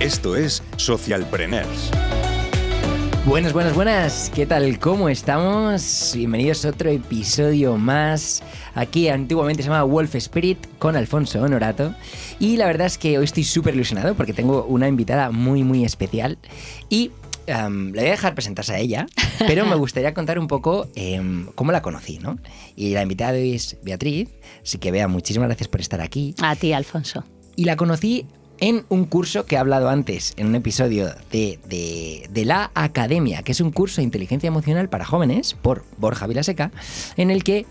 Esto es Socialpreneurs. Buenas. ¿Qué tal? ¿Cómo estamos? Bienvenidos a otro episodio más. Aquí antiguamente se llamaba Wolf Spirit con Alfonso Honorato. Y la verdad es que hoy estoy súper ilusionado porque tengo una invitada muy especial. Y le voy a dejar presentarse a ella, pero me gustaría contar un poco cómo la conocí, ¿no? Y la invitada de hoy es Beatriz. Así que, Bea, muchísimas gracias por estar aquí. A ti, Alfonso. Y la conocí en un curso que he hablado antes, en un episodio de La Academia, que es un curso de inteligencia emocional para jóvenes, por Borja Vilaseca, en el que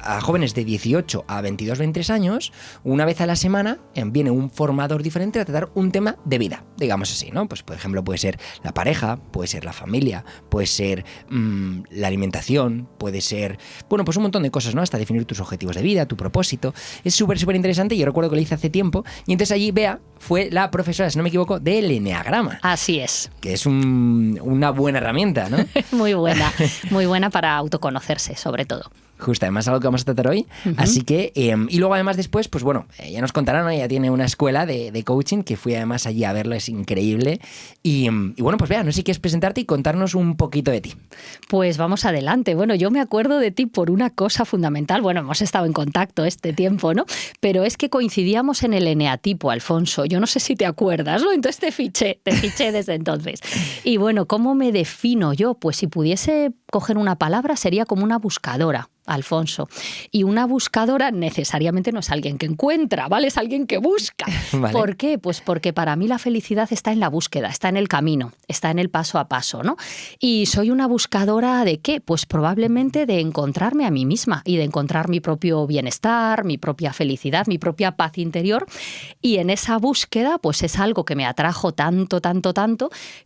a jóvenes de 18 a 22, 23 años, una vez a la semana, viene un formador diferente a tratar un tema de vida, digamos así, ¿no? Pues, por ejemplo, puede ser la pareja, puede ser la familia, puede ser la alimentación, puede ser, bueno, pues un montón de cosas, ¿no? Hasta definir tus objetivos de vida, tu propósito. Es súper interesante. Yo recuerdo que lo hice hace tiempo y entonces allí Bea fue la profesora, si no me equivoco, del Eneagrama. Así es. Que es una buena herramienta, ¿no? Muy buena para autoconocerse, sobre todo. Justo, además algo que vamos a tratar hoy. Uh-huh. Así que, y luego además después, pues bueno, ya nos contarán, ¿no? Ella tiene una escuela de coaching que fui además allí a verlo, es increíble. Y bueno, pues Bea, no sé si quieres presentarte y contarnos un poquito de ti. Pues vamos adelante. Bueno, yo me acuerdo de ti por una cosa fundamental. Bueno, hemos estado en contacto este tiempo, ¿no? Pero es que coincidíamos en el eneatipo, Alfonso. Yo no sé si te acuerdas, ¿no? Entonces te fiché desde entonces. Y bueno, ¿cómo me defino yo? Pues si pudiese coger una palabra sería como una buscadora, Alfonso. Y una buscadora necesariamente no es alguien que encuentra, ¿vale? Es alguien que busca. Vale. ¿Por qué? Pues porque para mí la felicidad está en la búsqueda, está en el camino, está en el paso a paso, ¿no? Y soy una buscadora ¿de qué? Pues probablemente de encontrarme a mí misma y de encontrar mi propio bienestar, mi propia felicidad, mi propia paz interior. Y en esa búsqueda, pues es algo que me atrajo tanto,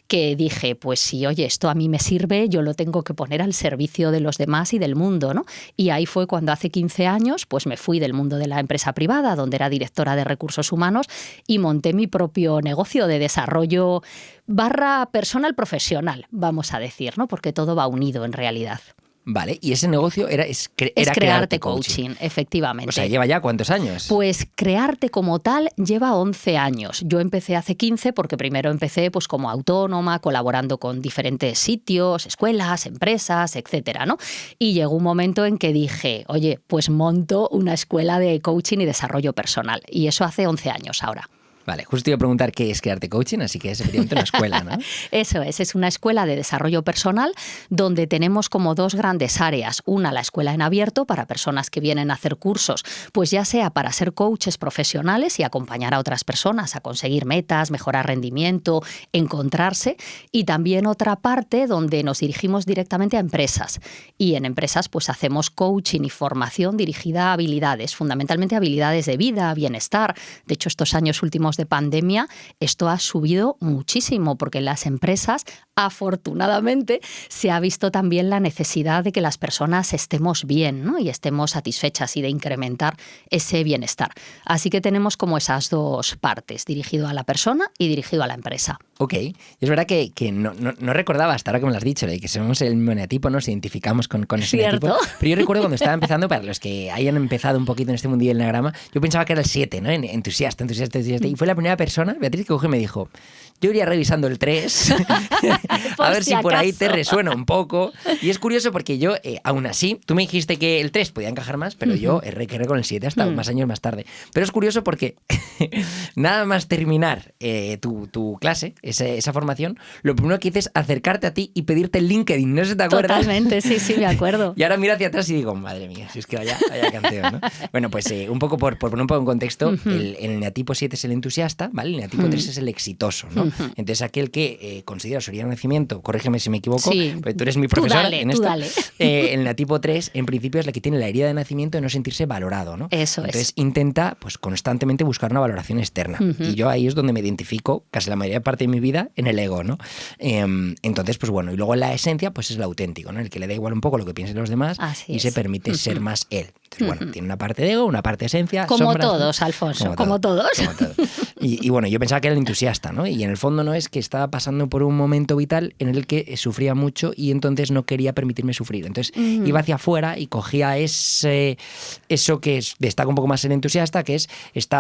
que dije, pues si, oye, esto a mí me sirve, yo lo tengo que poner al servicio de los demás y del mundo, ¿no? Y ahí fue cuando hace 15 años pues me fui del mundo de la empresa privada, donde era directora de recursos humanos, y monté mi propio negocio de desarrollo / personal profesional, vamos a decir, ¿no? Porque todo va unido en realidad. Vale, y ese negocio era Crearte Coaching, efectivamente. O sea, ¿lleva ya cuántos años? Pues Crearte como tal lleva 11 años. Yo empecé hace 15 porque primero empecé pues como autónoma, colaborando con diferentes sitios, escuelas, empresas, etcétera, ¿no? Y llegó un momento en que dije, oye, pues monto una escuela de coaching y desarrollo personal. Y eso hace 11 años ahora. Vale, justo iba a preguntar qué es Crearte Coaching, así que es evidentemente una escuela, ¿no? Eso es una escuela de desarrollo personal donde tenemos como dos grandes áreas. Una, la escuela en abierto para personas que vienen a hacer cursos, pues ya sea para ser coaches profesionales y acompañar a otras personas a conseguir metas, mejorar rendimiento, encontrarse. Y también otra parte donde nos dirigimos directamente a empresas. Y en empresas pues hacemos coaching y formación dirigida a habilidades, fundamentalmente habilidades de vida, bienestar. De hecho, estos años últimos de pandemia, esto ha subido muchísimo porque en las empresas, afortunadamente, se ha visto también la necesidad de que las personas estemos bien, ¿no? Y estemos satisfechas y de incrementar ese bienestar. Así que tenemos como esas dos partes, dirigido a la persona y dirigido a la empresa. Ok, es verdad que no recordaba hasta ahora que me lo has dicho, de que somos el mismo eneatipo, nos identificamos con ese eneatipo. Pero yo recuerdo cuando estaba empezando, para los que hayan empezado un poquito en este mundillo del eneagrama, yo pensaba que era el 7, ¿no? Entusiasta. Y fue la primera persona, Beatriz, que cogió y me dijo, yo iría revisando el 3, a ver si por ahí te resuena un poco. Y es curioso porque yo, aún así, tú me dijiste que el 3 podía encajar más, pero yo erré con el 7 hasta más años más tarde. Pero es curioso porque nada más terminar tu clase, esa formación, lo primero que hice es acercarte a ti y pedirte el LinkedIn, ¿no sé si te acuerdas? Totalmente, sí, me acuerdo. Y ahora miro hacia atrás y digo, madre mía, si es que vaya canción, ¿no? Bueno, pues un poco por poner un poco en contexto, el eneatipo 7 es el entusiasta, ¿vale? El eneatipo 3 es el exitoso, ¿no? Entonces aquel que considera su herida de nacimiento, corrígeme si me equivoco, pero tú eres mi profesora en esto. El eneatipo 3 en principio es la que tiene la herida de nacimiento de no sentirse valorado, ¿no? Entonces intenta pues constantemente buscar una valoración externa. Y yo ahí es donde me identifico casi la mayor parte de mi vida en el ego, ¿no? Entonces, pues bueno, y luego la esencia pues es el auténtico, ¿no? El que le da igual un poco lo que piensen los demás y se permite ser más él. Entonces, bueno, tiene una parte de ego, una parte de esencia, como sombras, todos, Alfonso, como todos. Y bueno, yo pensaba que era el entusiasta, ¿no? Y en el fondo no, es que estaba pasando por un momento vital en el que sufría mucho y entonces no quería permitirme sufrir. Entonces iba hacia afuera y cogía eso que destaca un poco más el entusiasta, que es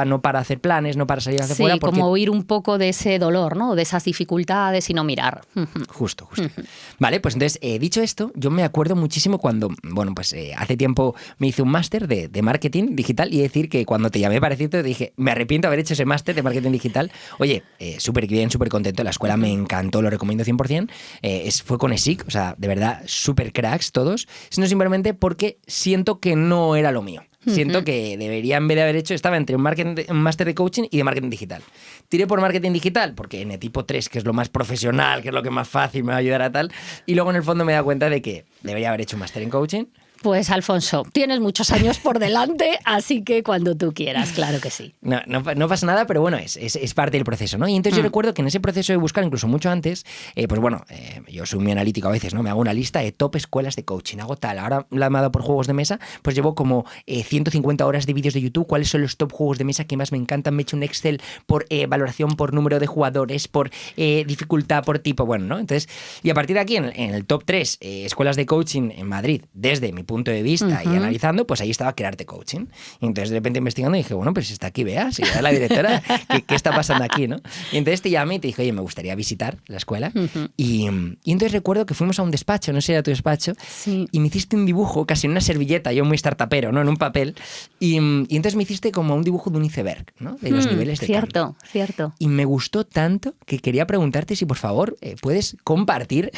no para hacer planes, no para salir hacia afuera. Sí, como huir un poco de ese dolor, ¿no? De esas dificultades y no mirar. Justo. Vale, pues entonces, dicho esto, yo me acuerdo muchísimo cuando, bueno, pues hace tiempo me hice un máster de marketing digital y decir que cuando te llamé para decirte, dije, me arrepiento de haber hecho ese máster de marketing digital. Oye, súper bien, súper contento, la escuela me encantó, lo recomiendo 100%. Fue con ESIC, o sea, de verdad, súper cracks todos, sino simplemente porque siento que no era lo mío. Siento que debería, en vez de haber hecho, estaba entre un máster de coaching y de marketing digital. Tiré por marketing digital porque en tipo 3, que es lo más profesional, que es lo que más fácil me va a ayudar a tal, y luego en el fondo me he dado cuenta de que debería haber hecho un máster en coaching. Pues Alfonso, tienes muchos años por delante, así que cuando tú quieras, claro que sí. No pasa nada, pero bueno, es parte del proceso, ¿no? Y entonces yo recuerdo que en ese proceso de buscar, incluso mucho antes, pues bueno, yo soy muy analítico a veces, ¿no? Me hago una lista de top escuelas de coaching, hago tal. Ahora la me ha dado por juegos de mesa, pues llevo como 150 horas de vídeos de YouTube, cuáles son los top juegos de mesa que más me encantan, me he hecho un Excel por valoración, por número de jugadores, por dificultad, por tipo, bueno, ¿no? Entonces, y a partir de aquí, en el top 3 escuelas de coaching en Madrid, desde mi punto de vista y analizando, pues ahí estaba Crearte Coaching. Y entonces de repente investigando dije, bueno, pues está aquí, veas, y era la directora, ¿qué está pasando aquí, no? Y entonces te llamé y te dije, oye, me gustaría visitar la escuela. Y entonces recuerdo que fuimos a un despacho, no sé si era tu despacho, sí. Y me hiciste un dibujo, casi en una servilleta, yo muy startupero, ¿no? En un papel. Y entonces me hiciste como un dibujo de un iceberg, ¿no? De los niveles de cambio. Cierto. Y me gustó tanto que quería preguntarte si, por favor, puedes compartir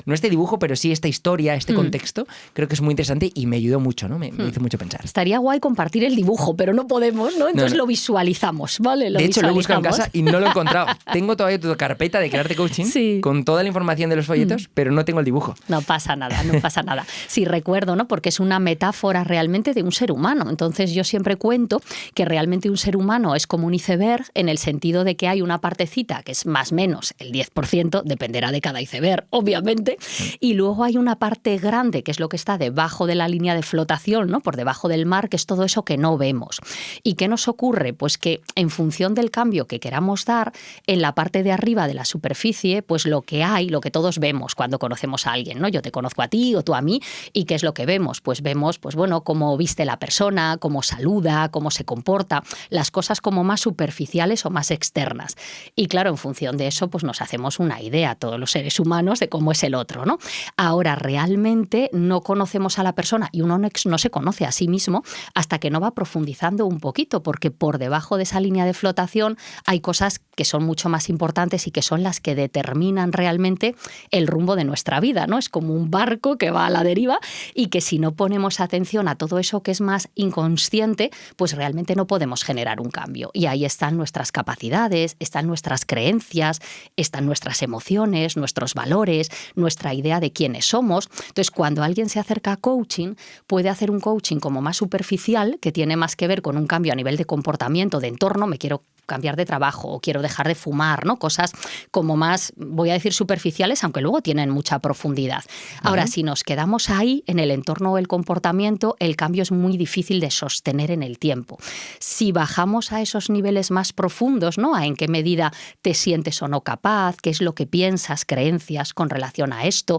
no este dibujo, pero sí esta historia, este contexto. Creo que es muy interesante y me ayudó mucho, ¿no? Me hizo mucho pensar. Estaría guay compartir el dibujo, pero no podemos, ¿no? Entonces lo visualizamos, ¿vale? De hecho, lo he buscado en casa y no lo he encontrado. Tengo todavía tu carpeta de Crearte Coaching con toda la información de los folletos, pero no tengo el dibujo. No pasa nada. Sí, recuerdo, ¿no? Porque es una metáfora realmente de un ser humano. Entonces yo siempre cuento que realmente un ser humano es como un iceberg en el sentido de que hay una partecita que es más o menos el 10%, dependerá de cada iceberg, obviamente, y luego hay una parte grande que es lo que está debajo de la línea de flotación, ¿no? Por debajo del mar, que es todo eso que no vemos. ¿Y qué nos ocurre? Pues que en función del cambio que queramos dar, en la parte de arriba de la superficie, pues lo que hay, lo que todos vemos cuando conocemos a alguien, ¿no? Yo te conozco a ti o tú a mí, ¿y qué es lo que vemos? Pues vemos, pues bueno, cómo viste la persona, cómo saluda, cómo se comporta, las cosas como más superficiales o más externas. Y claro, en función de eso, pues nos hacemos una idea, todos los seres humanos, de cómo es el otro, ¿no? Ahora, realmente no conocemos a la persona y uno no se conoce a sí mismo hasta que no va profundizando un poquito, porque por debajo de esa línea de flotación hay cosas que son mucho más importantes y que son las que determinan realmente el rumbo de nuestra vida, ¿no? Es como un barco que va a la deriva y que si no ponemos atención a todo eso que es más inconsciente, pues realmente no podemos generar un cambio. Y ahí están nuestras capacidades, están nuestras creencias, están nuestras emociones, nuestros valores, nuestra idea de quiénes somos. Entonces, cuando alguien se acerca a coaching, puede hacer un coaching como más superficial, que tiene más que ver con un cambio a nivel de comportamiento, de entorno, me quiero cambiar de trabajo o quiero dejar de fumar, ¿no? Cosas como más, voy a decir, superficiales, aunque luego tienen mucha profundidad. Ahora, si nos quedamos ahí, en el entorno o el comportamiento, el cambio es muy difícil de sostener en el tiempo. Si bajamos a esos niveles más profundos, ¿no? A en qué medida te sientes o no capaz, qué es lo que piensas, creencias con relación a esto.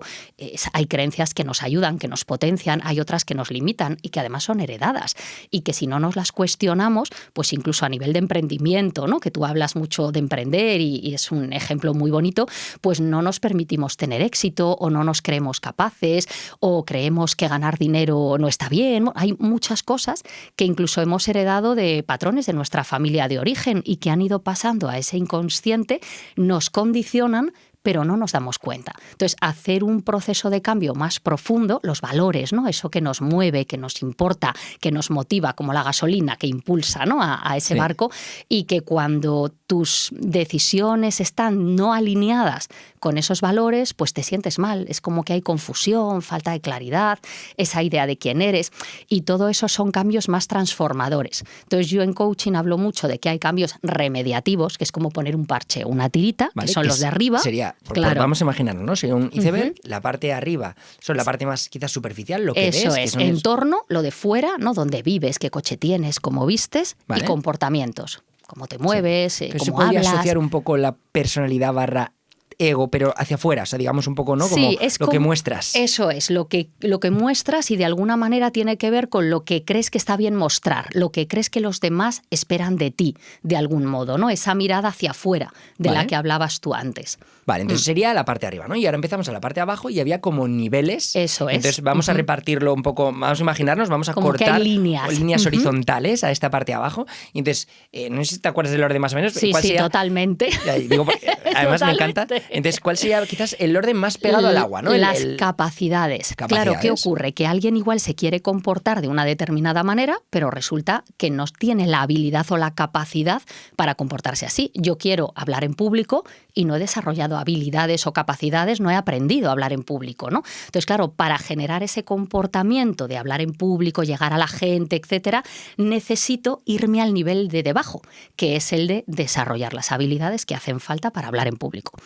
Hay creencias que nos ayudan, que nos potencian, hay otras que nos limitan y que además son heredadas y que si no nos las cuestionamos, pues incluso a nivel de emprendimiento, ¿no? Que tú hablas mucho de emprender y es un ejemplo muy bonito, pues no nos permitimos tener éxito o no nos creemos capaces o creemos que ganar dinero no está bien. Hay muchas cosas que incluso hemos heredado de patrones de nuestra familia de origen y que han ido pasando a ese inconsciente, nos condicionan, pero no nos damos cuenta. Entonces, hacer un proceso de cambio más profundo, los valores, ¿no? Eso que nos mueve, que nos importa, que nos motiva, como la gasolina que impulsa, ¿no? a ese barco, y que cuando tus decisiones están no alineadas con esos valores, pues te sientes mal. Es como que hay confusión, falta de claridad, esa idea de quién eres, y todo eso son cambios más transformadores. Entonces, yo en coaching hablo mucho de que hay cambios remediativos, que es como poner un parche, una tirita, ¿vale? Que son los de arriba. Sería, vamos a imaginarnos, ¿no? Sería un iceberg, la parte de arriba son la parte más quizás superficial, lo que ves. Eso es, entorno, lo de fuera, ¿no? Donde vives, qué coche tienes, cómo vistes, y comportamientos. cómo te mueves, sí. cómo se podría hablas. asociar un poco la personalidad / ego, pero hacia afuera, o sea, digamos un poco, ¿no? Como sí, es lo que muestras. Eso es, lo que muestras y de alguna manera tiene que ver con lo que crees que está bien mostrar, lo que crees que los demás esperan de ti, de algún modo, ¿no? Esa mirada hacia afuera de la que hablabas tú antes. Vale, entonces sería la parte de arriba, ¿no? Y ahora empezamos a la parte de abajo y había como niveles. Eso es. Entonces vamos a repartirlo un poco, vamos a imaginarnos, vamos a como cortar que hay líneas horizontales a esta parte de abajo. Y entonces, no sé si te acuerdas del orden más o menos. Sí, ¿cuál sería? Totalmente. Digo, además me encanta. Entonces, ¿cuál sería quizás el orden más pegado al agua, ¿no? Las capacidades. Claro, ¿qué ocurre? Que alguien igual se quiere comportar de una determinada manera, pero resulta que no tiene la habilidad o la capacidad para comportarse así. Yo quiero hablar en público y no he desarrollado habilidades o capacidades, no he aprendido a hablar en público, ¿no? Entonces, claro, para generar ese comportamiento de hablar en público, llegar a la gente, etcétera, necesito irme al nivel de debajo, que es el de desarrollar las habilidades que hacen falta para hablar en público.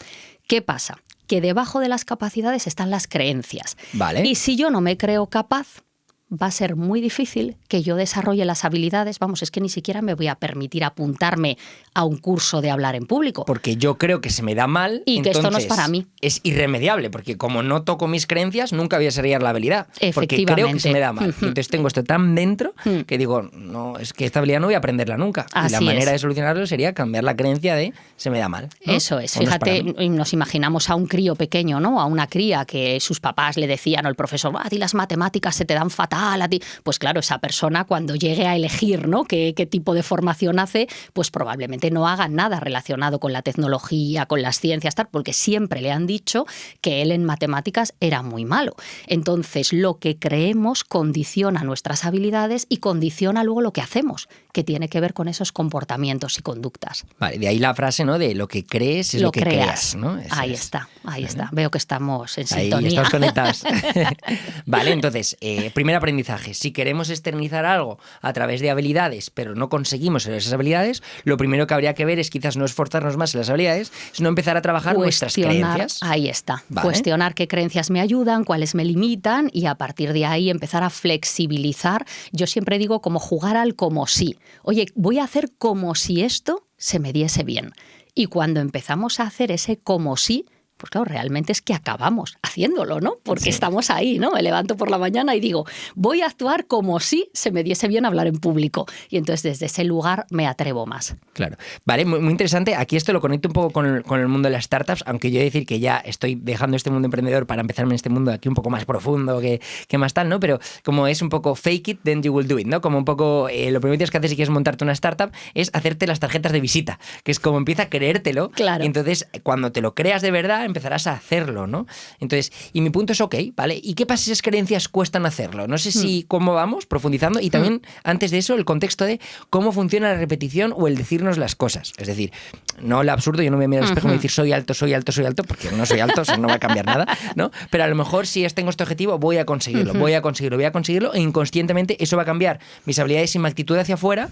¿Qué pasa? Que debajo de las capacidades están las creencias. Vale. Y si yo no me creo capaz, va a ser muy difícil que yo desarrolle las habilidades. Vamos, es que ni siquiera me voy a permitir apuntarme a un curso de hablar en público. Porque yo creo que se me da mal. Y que esto no es para mí. Es irremediable, porque como no toco mis creencias, nunca voy a desarrollar la habilidad. Porque creo que se me da mal. Entonces tengo esto tan dentro que digo, no, es que esta habilidad no voy a aprenderla nunca. Así y la manera es. de solucionarlo sería cambiar la creencia de se me da mal, ¿no? Eso es. O no Fíjate, para mí. nos imaginamos a un crío pequeño, ¿no? A una cría que sus papás le decían, o el profesor, a ti las matemáticas se te dan fatal, a ti. Pues claro, esa persona cuando llegue a elegir, ¿no? qué tipo de formación hace, pues probablemente no haga nada relacionado con la tecnología, con las ciencias, tal, porque siempre le han dicho que él en matemáticas era muy malo. Entonces, lo que creemos condiciona nuestras habilidades y condiciona luego lo que hacemos, que tiene que ver con esos comportamientos y conductas. Vale, de ahí la frase, ¿no? De lo que crees es lo que creas, ¿no? Eso Ahí es. está. Veo que estamos en Ahí sintonía. estamos conectados. Vale, entonces, primer aprendizaje. Si queremos externalizar algo a través de habilidades, pero no conseguimos esas habilidades, lo primero que habría que ver es quizás no esforzarnos más en las habilidades, sino empezar a trabajar nuestras creencias. Ahí está. Vale. Cuestionar qué creencias me ayudan, cuáles me limitan y a partir de ahí empezar a flexibilizar. Yo siempre digo como jugar al como si. Oye, voy a hacer como si esto se me diese bien. Y cuando empezamos a hacer ese como si, pues claro, realmente es que acabamos haciéndolo, ¿no? Porque estamos ahí, ¿no? Me levanto por la mañana y digo, voy a actuar como si se me diese bien hablar en público. Y entonces desde ese lugar me atrevo más. Claro. Vale, muy, muy interesante. Aquí esto lo conecto un poco con el mundo de las startups, aunque yo he de decir que ya estoy dejando este mundo emprendedor para empezarme en este mundo aquí un poco más profundo que más tal, ¿no? Pero como es un poco fake it, then you will do it, ¿no? Como un poco lo primero que tienes que hacer si quieres montarte una startup es hacerte las tarjetas de visita, que es como empieza a creértelo. Claro. Y entonces, cuando te lo creas de verdad, empezarás a hacerlo, ¿no? Entonces, y mi punto es ok, ¿vale? ¿Y qué pasa si esas creencias cuestan hacerlo? No sé si cómo vamos profundizando y también antes de eso el contexto de cómo funciona la repetición o el decirnos las cosas. Es decir, no el absurdo, yo no me miro al espejo y me decir soy alto, porque no soy alto, o sea, no va a cambiar nada, ¿no? Pero a lo mejor si tengo este objetivo voy a conseguirlo e inconscientemente eso va a cambiar mis habilidades y mi actitud hacia afuera,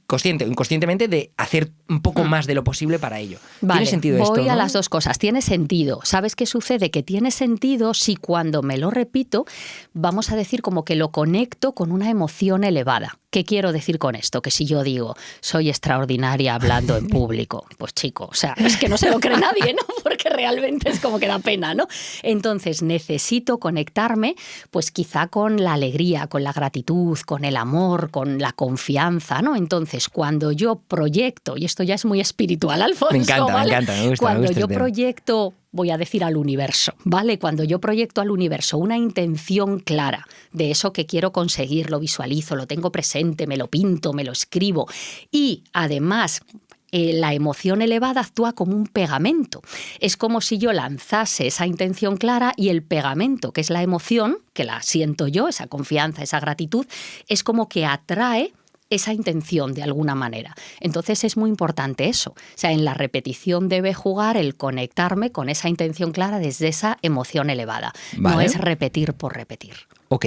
consciente o inconscientemente, de hacer un poco más de lo posible para ello. Vale, ¿Tiene sentido esto? voy a ¿no? las dos cosas. Tiene sentido. ¿Sabes qué sucede? Que tiene sentido si cuando me lo repito, vamos a decir como que lo conecto con una emoción elevada. ¿Qué quiero decir con esto? Que si yo digo, soy extraordinaria hablando en público, pues chico, o sea, es que no se lo cree nadie, ¿no? Porque realmente es como que da pena, ¿no? Entonces necesito conectarme, pues quizá con la alegría, con la gratitud, con el amor, con la confianza, ¿no? Entonces, cuando yo proyecto, y esto ya es muy espiritual, Alfonso, Me encanta, ¿vale? me gusta. Cuando el yo tema. proyecto, voy a decir al universo, ¿vale? Cuando yo proyecto al universo una intención clara de eso que quiero conseguir, lo visualizo, lo tengo presente, me lo pinto, me lo escribo y además la emoción elevada actúa como un pegamento. Es como si yo lanzase esa intención clara y el pegamento, que es la emoción, que la siento yo, esa confianza, esa gratitud, es como que atrae esa intención de alguna manera. Entonces es muy importante eso. O sea, en la repetición debe jugar el conectarme con esa intención clara desde esa emoción elevada. Vale. No es repetir por repetir. Ok,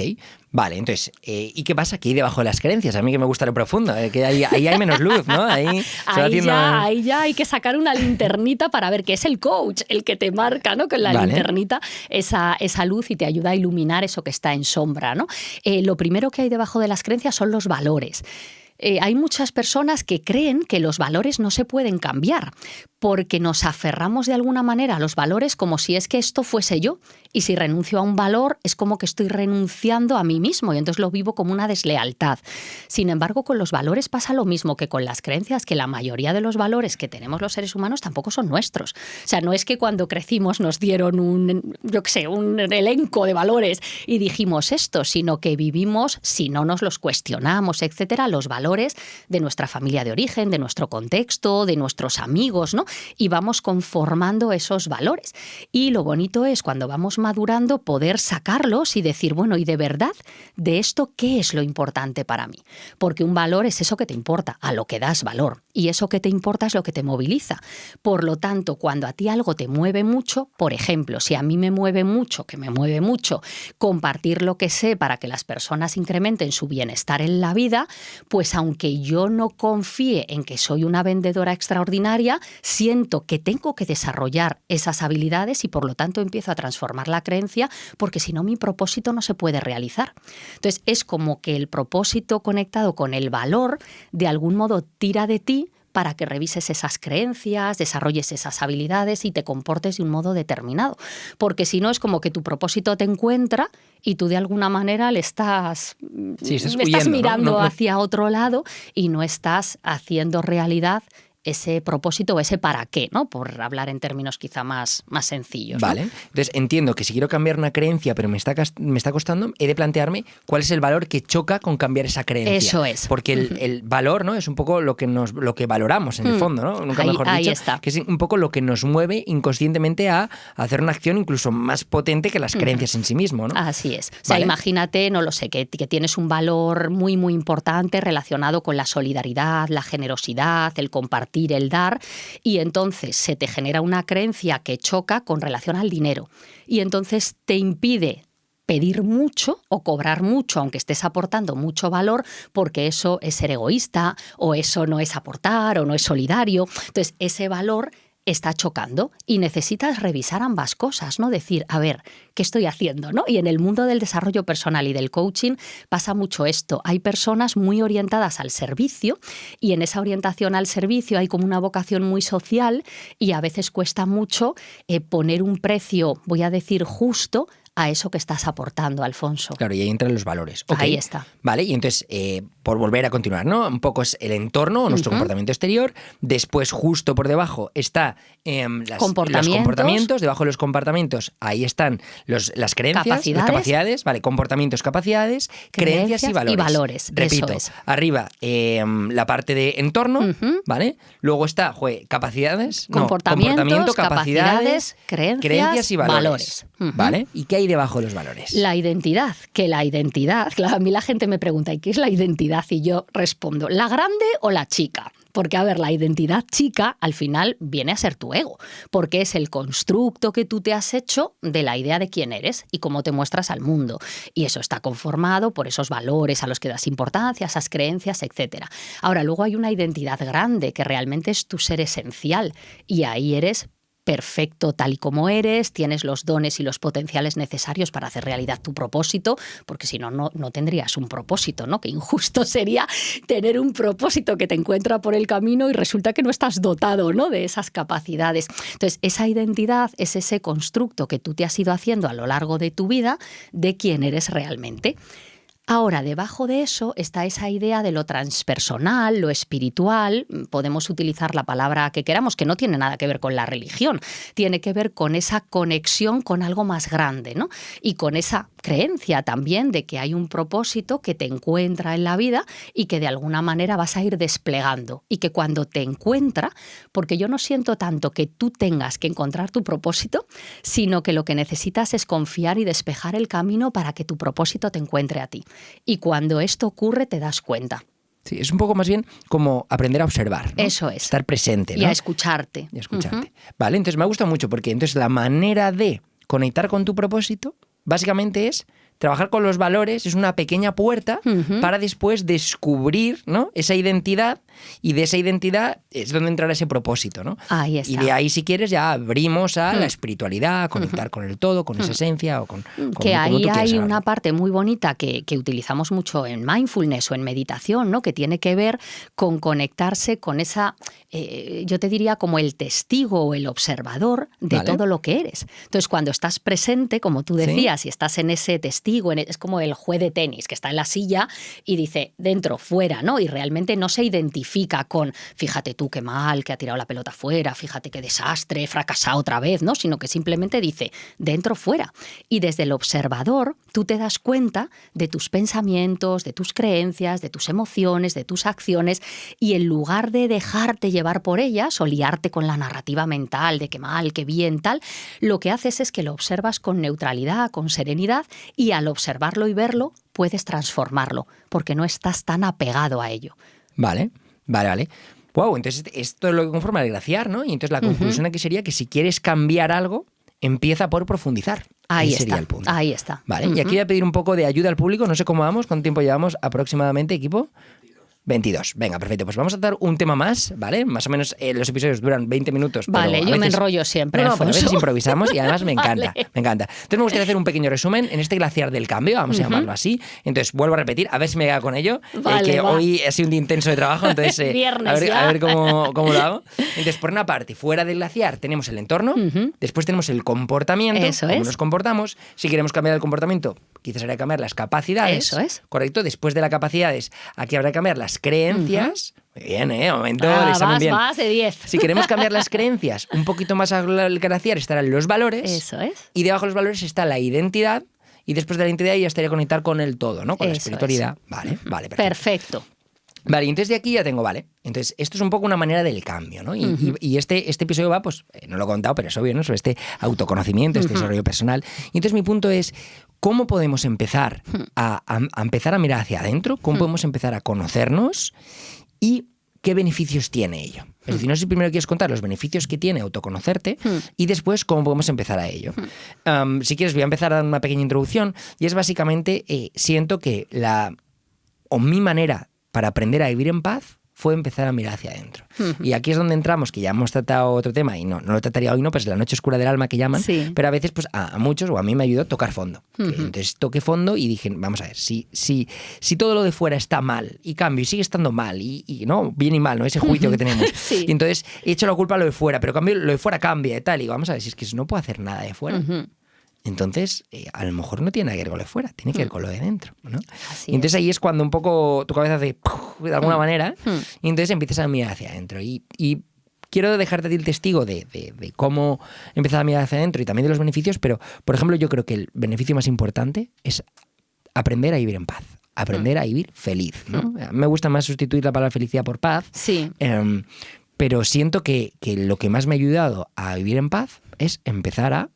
vale, entonces, ¿y qué pasa aquí debajo de las creencias? A mí que me gusta lo profundo, que ahí hay menos luz, ¿no? Ahí ya hay que sacar una linternita para ver que es el coach el que te marca, ¿no? Con la linternita esa luz y te ayuda a iluminar eso que está en sombra, ¿no? Lo primero que hay debajo de las creencias son los valores. hay muchas personas que creen que los valores no se pueden cambiar porque nos aferramos de alguna manera a los valores como si es que esto fuese yo. Y si renuncio a un valor es como que estoy renunciando a mí mismo y entonces lo vivo como una deslealtad. Sin embargo, con los valores pasa lo mismo que con las creencias, que la mayoría de los valores que tenemos los seres humanos tampoco son nuestros. O sea, no es que cuando crecimos nos dieron un elenco de valores y dijimos esto, sino que vivimos, si no nos los cuestionamos, etcétera, los valores de nuestra familia de origen, de nuestro contexto, de nuestros amigos, ¿no? Y vamos conformando esos valores. Y lo bonito es cuando vamos madurando poder sacarlos y decir, bueno, ¿y de verdad de esto qué es lo importante para mí? Porque un valor es eso que te importa, a lo que das valor. Y eso que te importa es lo que te moviliza. Por lo tanto, cuando a ti algo te mueve mucho, por ejemplo, si a mí me mueve mucho, que me mueve mucho, compartir lo que sé para que las personas incrementen su bienestar en la vida, pues aunque yo no confíe en que soy una vendedora extraordinaria, siento que tengo que desarrollar esas habilidades y por lo tanto empiezo a transformar la creencia, porque si no mi propósito no se puede realizar. Entonces es como que el propósito conectado con el valor de algún modo tira de ti para que revises esas creencias, desarrolles esas habilidades y te comportes de un modo determinado. Porque si no es como que tu propósito te encuentra y tú de alguna manera le estás huyendo, mirando ¿no? hacia otro lado y no estás haciendo realidad ese propósito o ese para qué, ¿no? Por hablar en términos quizá más sencillos, ¿no? Vale, entonces entiendo que si quiero cambiar una creencia pero me está costando, he de plantearme cuál es el valor que choca con cambiar esa creencia. Eso es. Porque el valor, ¿no? Es un poco lo que valoramos en el fondo, ¿no? Nunca mejor dicho. Ahí está. Que es un poco lo que nos mueve inconscientemente a hacer una acción incluso más potente que las creencias en sí mismo, ¿no? Así es. O sea, ¿vale? Imagínate, no lo sé, que tienes un valor muy, muy importante relacionado con la solidaridad, la generosidad, el compartir, el dar, y entonces se te genera una creencia que choca con relación al dinero. Y entonces te impide pedir mucho o cobrar mucho, aunque estés aportando mucho valor, porque eso es ser egoísta, o eso no es aportar, o no es solidario. Entonces, ese valor está chocando y necesitas revisar ambas cosas, ¿no? Decir, a ver, ¿qué estoy haciendo, ¿no? Y en el mundo del desarrollo personal y del coaching pasa mucho esto. Hay personas muy orientadas al servicio y en esa orientación al servicio hay como una vocación muy social y a veces cuesta mucho poner un precio, voy a decir, justo a eso que estás aportando, Alfonso. Claro, y ahí entran los valores. Okay. Ahí está. Vale, y entonces, por volver a continuar, ¿no? Un poco es el entorno o nuestro comportamiento exterior. Después, justo por debajo, está los comportamientos. Debajo de los comportamientos, ahí están las creencias, las capacidades. Vale, comportamientos, capacidades, creencias y valores. Repito, eso es. Arriba la parte de entorno, ¿vale? Luego está, comportamiento, capacidades, creencias y valores. ¿Vale? ¿Y qué hay debajo de los valores? La identidad, claro, a mí la gente me pregunta, ¿y qué es la identidad? Y yo respondo, ¿la grande o la chica? Porque, a ver, la identidad chica al final viene a ser tu ego, porque es el constructo que tú te has hecho de la idea de quién eres y cómo te muestras al mundo. Y eso está conformado por esos valores a los que das importancia, esas creencias, etc. Ahora, luego hay una identidad grande que realmente es tu ser esencial y ahí eres perfecto tal y como eres, tienes los dones y los potenciales necesarios para hacer realidad tu propósito, porque si no, no tendrías un propósito, ¿no? Qué injusto sería tener un propósito que te encuentra por el camino y resulta que no estás dotado, ¿no? De esas capacidades. Entonces, esa identidad es ese constructo que tú te has ido haciendo a lo largo de tu vida de quién eres realmente. Ahora, debajo de eso está esa idea de lo transpersonal, lo espiritual. Podemos utilizar la palabra que queramos, que no tiene nada que ver con la religión. Tiene que ver con esa conexión con algo más grande, ¿no? Y con esa creencia también de que hay un propósito que te encuentra en la vida y que de alguna manera vas a ir desplegando. Y que cuando te encuentra, porque yo no siento tanto que tú tengas que encontrar tu propósito, sino que lo que necesitas es confiar y despejar el camino para que tu propósito te encuentre a ti. Y cuando esto ocurre te das cuenta. Sí, es un poco más bien como aprender a observar, ¿no? Eso es. Estar presente, ¿no? Y a escucharte. Vale, entonces me gusta mucho porque entonces la manera de conectar con tu propósito básicamente es trabajar con los valores, es una pequeña puerta para después descubrir, ¿no? Esa identidad y de esa identidad es donde entrará ese propósito, ¿no? Ahí está. Y de ahí, si quieres, ya abrimos a la espiritualidad, a conectar con el todo, con esa esencia o con que como ahí tú quieras hay llamarlo. una parte muy bonita que utilizamos mucho en mindfulness o en meditación, ¿no? Que tiene que ver con conectarse con esa, yo te diría como el testigo o el observador de Vale. todo lo que eres. Entonces, cuando estás presente, como tú decías, y estás en ese testigo, es como el juez de tenis que está en la silla y dice dentro, fuera, ¿no? Y realmente no se identifica con, fíjate tú qué mal, que ha tirado la pelota fuera, fíjate qué desastre, he fracasado otra vez, ¿no? Sino que simplemente dice dentro, fuera. Y desde el observador, tú te das cuenta de tus pensamientos, de tus creencias, de tus emociones, de tus acciones, y en lugar de dejarte llevar por ellas o liarte con la narrativa mental de qué mal, qué bien, tal, lo que haces es que lo observas con neutralidad, con serenidad, y al observarlo y verlo puedes transformarlo, porque no estás tan apegado a ello. Vale. Wow, entonces esto es lo que conforma el glaciar, ¿no? Y entonces la conclusión aquí sería que si quieres cambiar algo, empieza por profundizar. Ahí Ese sería está, el punto. ahí está. Vale, y aquí voy a pedir un poco de ayuda al público. No sé cómo vamos, ¿cuánto tiempo llevamos aproximadamente, equipo? 22. Venga, perfecto. Pues vamos a dar un tema más, ¿vale? Más o menos los episodios duran 20 minutos. Vale, pero yo me enrollo siempre, No, pero a Alfonso. veces improvisamos y además me encanta, Vale. me encanta. Entonces me gustaría hacer un pequeño resumen en este glaciar del cambio, vamos a llamarlo así. Entonces vuelvo a repetir, a ver si me da con ello, Vale, que va. hoy ha sido un día intenso de trabajo, entonces Viernes a ya. ver cómo lo hago. Entonces, por una parte, fuera del glaciar tenemos el entorno, después tenemos el comportamiento, Eso cómo es. nos comportamos. Si queremos cambiar el comportamiento, quizás habría que cambiar las capacidades. Eso es. Correcto. Después de las capacidades, aquí habrá que cambiar las creencias. Muy bien, momento del examen vas, bien. vas de 10. Si queremos cambiar las creencias, un poquito más al glaciar estarán los valores. Eso es. Y debajo de los valores está la identidad. Y después de la identidad ya estaría conectar con el todo, ¿no? Con la Eso espiritualidad. es. Vale, perfecto. Perfecto. Vale, y entonces de aquí ya tengo, vale. Entonces, esto es un poco una manera del cambio, ¿no? Y este episodio va, pues, no lo he contado, pero es obvio, ¿no? Sobre este autoconocimiento, este desarrollo personal. Y entonces mi punto es, ¿cómo podemos empezar a empezar a mirar hacia adentro? ¿Cómo podemos empezar a conocernos? ¿Y qué beneficios tiene ello? Es decir, no sé si primero quieres contar los beneficios que tiene autoconocerte y después cómo podemos empezar a ello. Si quieres, voy a empezar a dar una pequeña introducción y es básicamente, siento que mi manera para aprender a vivir en paz fue empezar a mirar hacia adentro. Y aquí es donde entramos, que ya hemos tratado otro tema, y no lo trataría hoy, no, pero es la noche oscura del alma que llaman, Sí. pero a veces pues a muchos, o a mí me ayudó a tocar fondo. Entonces toqué fondo y dije, vamos a ver, si todo lo de fuera está mal, y cambio, y sigue estando mal, y no, bien y mal, ¿no? Ese juicio que tenemos. Sí. Y entonces he hecho la culpa a lo de fuera, pero cambio, lo de fuera cambia y tal, y digo, vamos a ver, si es que no puedo hacer nada de fuera. Entonces, a lo mejor no tiene nada que ver con lo de fuera, tiene que ver con lo de dentro, ¿no? Así Y entonces ahí es cuando un poco tu cabeza hace de alguna manera, y entonces empiezas a mirar hacia adentro. Y quiero dejarte a ti el testigo de cómo empezar a mirar hacia adentro y también de los beneficios, pero, por ejemplo, yo creo que el beneficio más importante es aprender a vivir en paz, aprender a vivir feliz, ¿no? Me gusta más sustituir la palabra felicidad por paz. Sí. Pero siento que lo que más me ha ayudado a vivir en paz es empezar a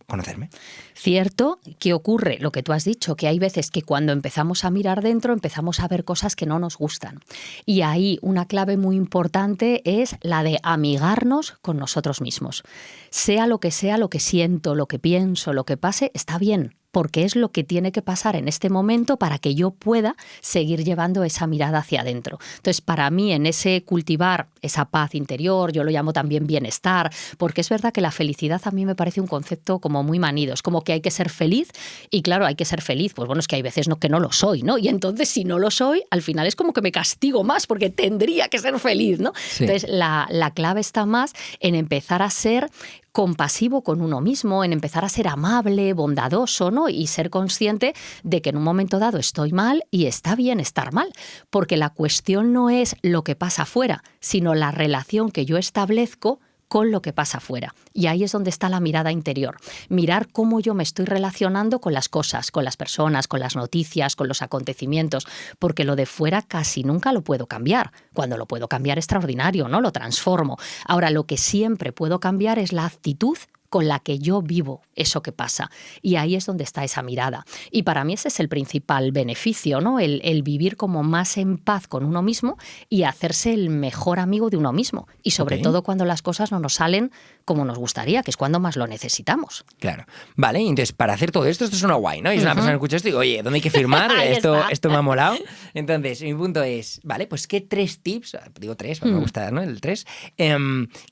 conocerme. Cierto que ocurre lo que tú has dicho, que hay veces que cuando empezamos a mirar dentro empezamos a ver cosas que no nos gustan. Y ahí una clave muy importante es la de amigarnos con nosotros mismos. Sea lo que siento, lo que pienso, lo que pase, está bien, porque es lo que tiene que pasar en este momento para que yo pueda seguir llevando esa mirada hacia adentro. Entonces, para mí, en ese cultivar esa paz interior, yo lo llamo también bienestar, porque es verdad que la felicidad a mí me parece un concepto como muy manido, es como que hay que ser feliz, y claro, hay que ser feliz, pues bueno, es que hay veces que no lo soy, ¿no? Y entonces, si no lo soy, al final es como que me castigo más, porque tendría que ser feliz, ¿no? Sí. Entonces, la clave está más en empezar a ser compasivo con uno mismo, en empezar a ser amable, bondadoso, ¿no? Y ser consciente de que en un momento dado estoy mal y está bien estar mal, porque la cuestión no es lo que pasa afuera, sino la relación que yo establezco con lo que pasa afuera. Y ahí es donde está la mirada interior. Mirar cómo yo me estoy relacionando con las cosas, con las personas, con las noticias, con los acontecimientos, porque lo de fuera casi nunca lo puedo cambiar. Cuando lo puedo cambiar, extraordinario, ¿no? Lo transformo. Ahora, lo que siempre puedo cambiar es la actitud con la que yo vivo eso que pasa. Y ahí es donde está esa mirada. Y para mí ese es el principal beneficio, ¿no? El vivir como más en paz con uno mismo y hacerse el mejor amigo de uno mismo. Y sobre todo cuando las cosas no nos salen como nos gustaría, que es cuando más lo necesitamos. Claro. Vale, entonces para hacer todo esto suena guay, ¿no? Y es una persona que escucha esto y digo, oye, ¿dónde hay que firmar? esto me ha molado. Entonces, mi punto es, vale, pues ¿qué 3 tips? Digo 3, me gusta, ¿no? El 3.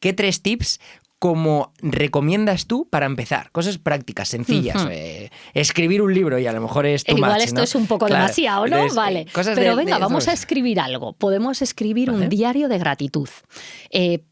¿Qué 3 tips como recomiendas tú para empezar? Cosas prácticas, sencillas. Escribir un libro y a lo mejor es too igual much, esto ¿no? es un poco demasiado, ¿no? Entonces, vale. Pero venga, vamos a ¿sabes? escribir algo. Podemos escribir un diario de gratitud.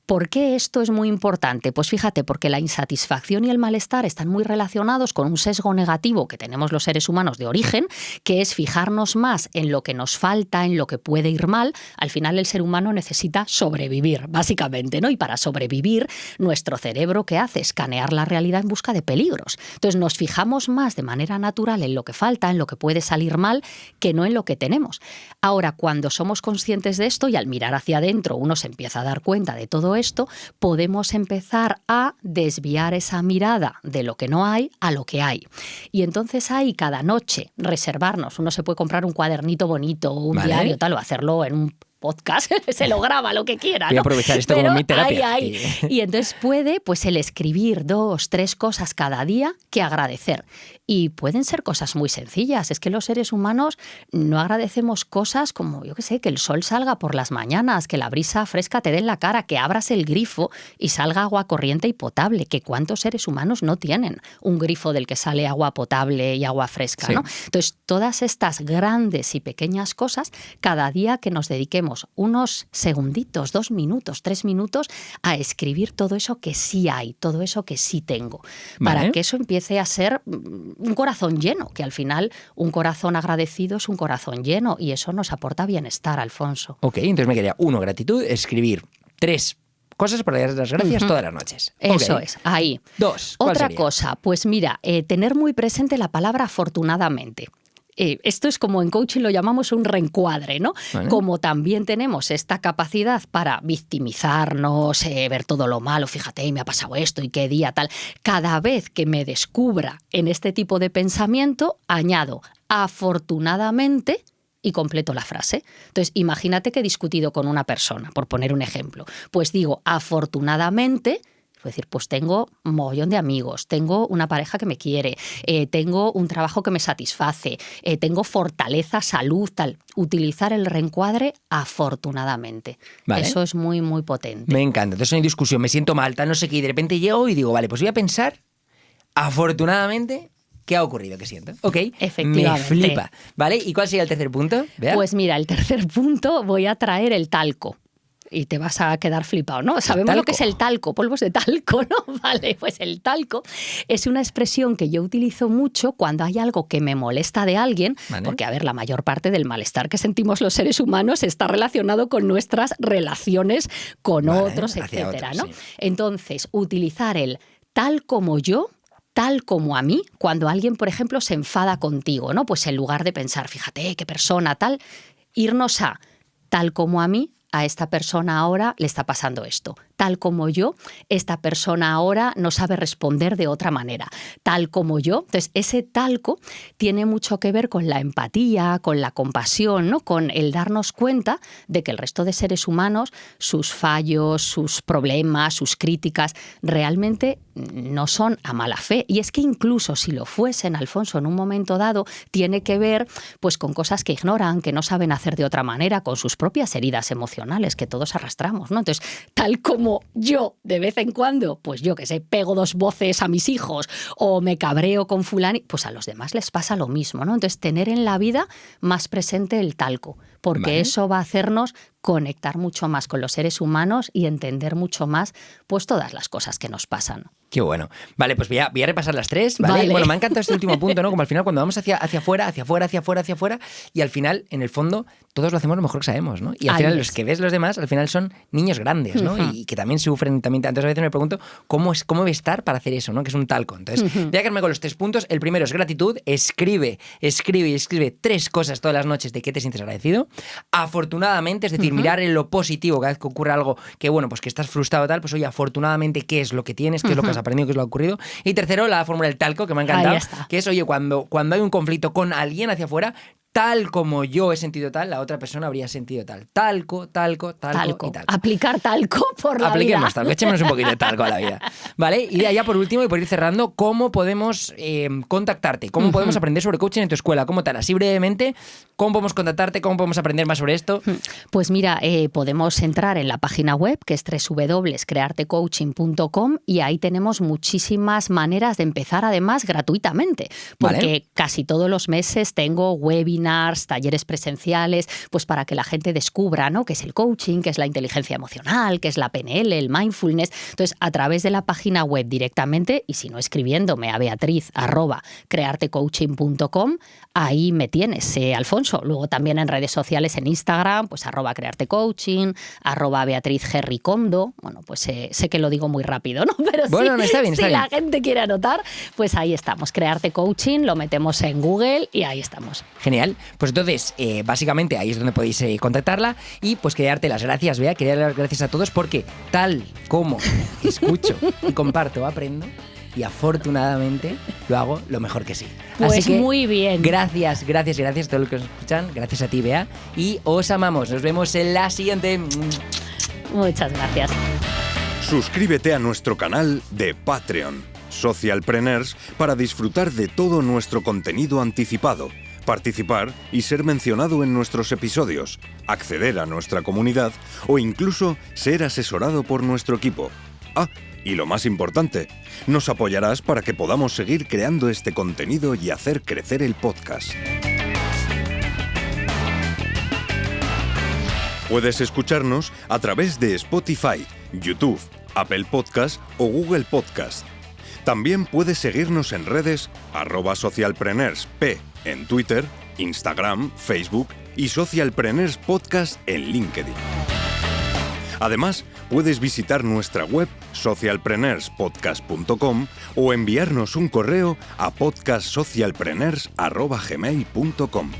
¿Por qué esto es muy importante? Pues fíjate, porque la insatisfacción y el malestar están muy relacionados con un sesgo negativo que tenemos los seres humanos de origen, que es fijarnos más en lo que nos falta, en lo que puede ir mal. Al final el ser humano necesita sobrevivir, básicamente, ¿no? Y para sobrevivir, nuestro cerebro, ¿qué hace? Escanear la realidad en busca de peligros. Entonces nos fijamos más de manera natural en lo que falta, en lo que puede salir mal, que no en lo que tenemos. Ahora, cuando somos conscientes de esto y al mirar hacia adentro uno se empieza a dar cuenta de todo esto, podemos empezar a desviar esa mirada de lo que no hay a lo que hay. Y entonces ahí cada noche reservarnos, uno se puede comprar un cuadernito bonito, un diario, tal, o hacerlo en un podcast, se lo graba lo que quiera, ¿no? Voy a aprovechar esto como mi terapia. Y entonces puede pues el escribir 2, 3 cosas cada día que agradecer. Y pueden ser cosas muy sencillas. Es que los seres humanos no agradecemos cosas como, yo qué sé, que el sol salga por las mañanas, que la brisa fresca te dé en la cara, que abras el grifo y salga agua corriente y potable, que cuántos seres humanos no tienen un grifo del que sale agua potable y agua fresca, ¿no? Entonces, todas estas grandes y pequeñas cosas, cada día que nos dediquemos unos segunditos, 2 minutos, 3 minutos a escribir todo eso que sí hay, todo eso que sí tengo, para que eso empiece a ser un corazón lleno, que al final un corazón agradecido es un corazón lleno y eso nos aporta bienestar, Alfonso. Ok, entonces me quedaría 1, gratitud, escribir 3 cosas para dar las gracias todas las noches. Eso es, ahí. 2, otra cosa, pues mira, tener muy presente la palabra afortunadamente. Esto es como en coaching lo llamamos un reencuadre, ¿no? Vale. Como también tenemos esta capacidad para victimizarnos, ver todo lo malo, fíjate, me ha pasado esto y qué día tal. Cada vez que me descubra en este tipo de pensamiento, añado afortunadamente y completo la frase. Entonces, imagínate que he discutido con una persona, por poner un ejemplo. Pues digo, afortunadamente... Es decir, pues tengo un mogollón de amigos, tengo una pareja que me quiere, tengo un trabajo que me satisface, tengo fortaleza, salud, tal. Utilizar el reencuadre afortunadamente. Vale. Eso es muy, muy potente. Me encanta. Entonces no hay discusión, me siento mal, tal, no sé qué, y de repente llego y digo, vale, pues voy a pensar, afortunadamente, ¿qué ha ocurrido? ¿Qué siento? Ok, efectivamente. Me flipa. ¿Vale? ¿Y cuál sería el tercer punto? ¿Vea? Pues mira, el tercer punto voy a traer el talco. Y te vas a quedar flipado, ¿no? Sabemos lo que es el talco, polvos de talco, ¿no? Vale, pues el talco es una expresión que yo utilizo mucho cuando hay algo que me molesta de alguien, porque, a ver, la mayor parte del malestar que sentimos los seres humanos está relacionado con nuestras relaciones con otros, etcétera, ¿no? Sí. Entonces, utilizar el tal como yo, tal como a mí, cuando alguien, por ejemplo, se enfada contigo, ¿no? Pues en lugar de pensar, fíjate, qué persona, tal, irnos a tal como a mí, a esta persona ahora le está pasando esto. Tal como yo, esta persona ahora no sabe responder de otra manera. Tal como yo. Entonces, ese talco tiene mucho que ver con la empatía, con la compasión, ¿no? Con el darnos cuenta de que el resto de seres humanos, sus fallos, sus problemas, sus críticas, realmente no son a mala fe. Y es que incluso si lo fuesen, Alfonso, en un momento dado, tiene que ver pues, con cosas que ignoran, que no saben hacer de otra manera, con sus propias heridas emocionales que todos arrastramos, ¿no? Entonces, tal como yo, de vez en cuando, pues yo que sé, pego 2 voces a mis hijos o me cabreo con fulano, pues a los demás les pasa lo mismo, ¿no? Entonces, tener en la vida más presente el talco, porque eso va a hacernos conectar mucho más con los seres humanos y entender mucho más pues todas las cosas que nos pasan. Qué bueno. Vale, pues voy a repasar las 3, ¿vale? Bueno, me ha encantado este último punto, ¿no? Como al final cuando vamos hacia afuera, y al final, en el fondo, todos lo hacemos lo mejor que sabemos, ¿no? Y al final los que ves los demás, al final son niños grandes, ¿no? Y que también sufren, entonces a veces me pregunto cómo debe estar para hacer eso, ¿no? Que es un talco. Entonces, voy a quedarme con los 3 puntos. El primero es gratitud. Escribe 3 cosas todas las noches de qué te sientes agradecido. Afortunadamente, es decir, mirar en lo positivo cada vez que ocurre algo que, bueno, pues que estás frustrado tal, pues oye, afortunadamente, ¿qué es lo que tienes? ¿Qué es lo que has aprendido? ¿Qué es lo que ha ocurrido? Y tercero, la fórmula del talco, que me ha encantado, que es, oye, cuando hay un conflicto con alguien hacia afuera, tal como yo he sentido tal, la otra persona habría sentido tal. Talco y talco. Aplicar talco por la Apliquemos vida. talco, echémonos un poquito de talco a la vida. ¿Vale? Y de allá, por último, y por ir cerrando, ¿cómo podemos contactarte? ¿Cómo podemos aprender sobre coaching en tu escuela? ¿Cómo tal? Así brevemente, ¿cómo podemos contactarte? ¿Cómo podemos aprender más sobre esto? Pues mira, podemos entrar en la página web, que es www.creartecoaching.com, y ahí tenemos muchísimas maneras de empezar, además, gratuitamente. Porque casi todos los meses tengo webinars, talleres presenciales, pues para que la gente descubra, ¿no?, qué es el coaching, qué es la inteligencia emocional, qué es la PNL, el mindfulness. Entonces, a través de la página web directamente, y si no escribiéndome a beatriz@creartecoaching.com, ahí me tienes, Alfonso. Luego también en redes sociales, en Instagram, pues @creartecoaching, @BeatrizGerricondo. Bueno, pues sé que lo digo muy rápido, ¿no? Pero bueno, está bien, está bien. La gente quiere anotar, pues ahí estamos. Crearte Coaching, lo metemos en Google y ahí estamos. Genial. Pues entonces, básicamente ahí es donde podéis contactarla y pues quería darte las gracias, Bea, quería dar las gracias a todos porque tal como escucho y comparto, aprendo y afortunadamente lo hago lo mejor que sí. Pues así que, muy bien. Gracias a todos los que nos escuchan, gracias a ti, Bea, y os amamos. Nos vemos en la siguiente. Muchas gracias. Suscríbete a nuestro canal de Patreon, Socialpreneurs, para disfrutar de todo nuestro contenido anticipado, participar y ser mencionado en nuestros episodios, acceder a nuestra comunidad o incluso ser asesorado por nuestro equipo. Ah, y lo más importante, nos apoyarás para que podamos seguir creando este contenido y hacer crecer el podcast. Puedes escucharnos a través de Spotify, YouTube, Apple Podcast o Google Podcast. También puedes seguirnos en redes @socialpreneursp en Twitter, Instagram, Facebook y Socialpreneurs Podcast en LinkedIn. Además, puedes visitar nuestra web socialpreneurspodcast.com o enviarnos un correo a podcastsocialpreneurs@gmail.com.